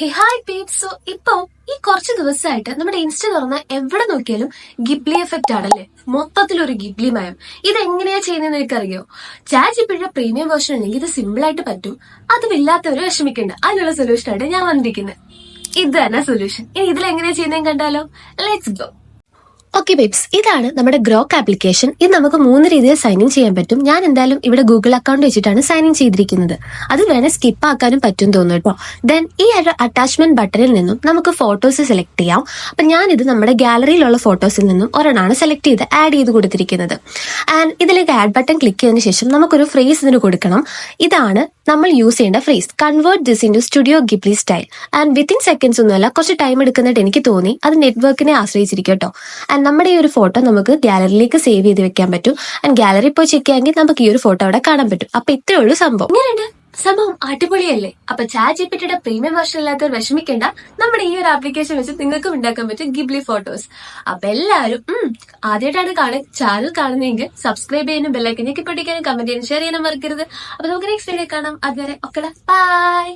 ഹേ hi Pepys. So ഇപ്പൊ ഈ കുറച്ച് ദിവസമായിട്ട് നമ്മുടെ ഇൻസ്റ്റ തുറന്ന എവിടെ നോക്കിയാലും ഗിബ്ലി എഫക്റ്റ് ആണല്ലേ, മൊത്തത്തിലൊരു ഗിബ്ലി മയം. ഇത് എങ്ങനെയാ ചെയ്യുന്നതെന്ന് എനിക്കറിയോ? ചാറ്റ് ജിപിയുടെ പ്രീമിയം വേർഷൻ ഉണ്ടെങ്കിൽ ഇത് സിമ്പിൾ ആയിട്ട് പറ്റും. അതുമില്ലാത്തവര് വിഷമിക്കണ്ട, അതിനുള്ള സൊല്യൂഷൻ ആയിട്ട് ഞാൻ വന്നിരിക്കുന്നത്. ഇത് തന്നെ സൊല്യൂഷൻ. ഇനി ഇതിലെങ്ങനെയാ ചെയ്യുന്നതെന്ന് കണ്ടാലോ? Let's go. ഓക്കെ ബേബ്സ്, ഇതാണ് നമ്മുടെ ഗ്രോക്ക് ആപ്ലിക്കേഷൻ. ഇത് നമുക്ക് 3 രീതിയിൽ സൈൻ ഇൻ ചെയ്യാൻ പറ്റും. ഞാൻ എന്തായാലും ഇവിടെ ഗൂഗിൾ അക്കൗണ്ട് വെച്ചിട്ടാണ് സൈൻ ഇൻ ചെയ്തിരിക്കുന്നത്. അത് വേണേൽ സ്കിപ്പ് ആക്കാനും പറ്റും തോന്നുന്നു കേട്ടോ. ദെൻ ഈ ഒരു അറ്റാച്ച്മെന്റ് ബട്ടണിൽ നിന്നും നമുക്ക് ഫോട്ടോസ് സെലക്ട് ചെയ്യാം. അപ്പൊ ഞാനിത് നമ്മുടെ ഗാലറിയിലുള്ള ഫോട്ടോസിൽ നിന്നും ഒരെണ്ണമാണ് സെലക്ട് ചെയ്ത് ആഡ് ചെയ്ത് കൊടുത്തിരിക്കുന്നത്. ആൻഡ് ഇതിലേക്ക് ആഡ് ബട്ടൺ ക്ലിക്ക് ചെയ്തതിനു ശേഷം നമുക്കൊരു ഫ്രേസ് ഇതിന് കൊടുക്കണം. ഇതാണ് നമ്മൾ യൂസ് ചെയ്യേണ്ട phrase. Convert this into Studio Ghibli style. And within seconds ഒന്നുമല്ല, കുറച്ച് ടൈം എടുക്കുന്നതായിട്ട് എനിക്ക് തോന്നി. അത് നെറ്റ്വർക്കിനെ ആശ്രയിച്ചിരിക്കും കേട്ടോ. ആൻഡ് നമ്മുടെ ഈ ഒരു ഫോട്ടോ നമുക്ക് ഗാലറിയിലേക്ക് സേവ് ചെയ്ത് വെക്കാൻ പറ്റും. ആൻഡ് ഗാലറി പോയി ചെക്ക് ചെയ്യാമെങ്കിൽ നമുക്ക് ഈ ഒരു ഫോട്ടോ അവിടെ കാണാൻ പറ്റും. അപ്പൊ ഇത്രേ ഉള്ളൂ സംഭവം. ഇങ്ങനെയുണ്ട് സംഭവം, അടിപൊളിയല്ലേ? അപ്പൊ ചാറ്റ് ജിപിയുടെ പ്രീമിയം വെർഷൻ ഇല്ലാത്തവർ വിഷമിക്കേണ്ട, നമ്മുടെ ഈ ഒരു ആപ്ലിക്കേഷൻ വെച്ച് നിങ്ങൾക്കും ഉണ്ടാക്കാൻ പറ്റും ഗിബ്ലി ഫോട്ടോസ്. അപ്പൊ എല്ലാവരും ആദ്യമായിട്ടാണ് ചാനൽ കാണുന്നതെങ്കിൽ സബ്സ്ക്രൈബ് ചെയ്യാനും ബെല്ലൈക്കൻ ഞെക്കി പൊട്ടിക്കാനും കമന്റ് ചെയ്യാനും ഷെയർ ചെയ്യാനും മറക്കരുത്. അപ്പൊ നമുക്ക് നെക്സ്റ്റ് വീഡിയോ കാണാം. അതുവരെ ഒക്കെ ബൈ.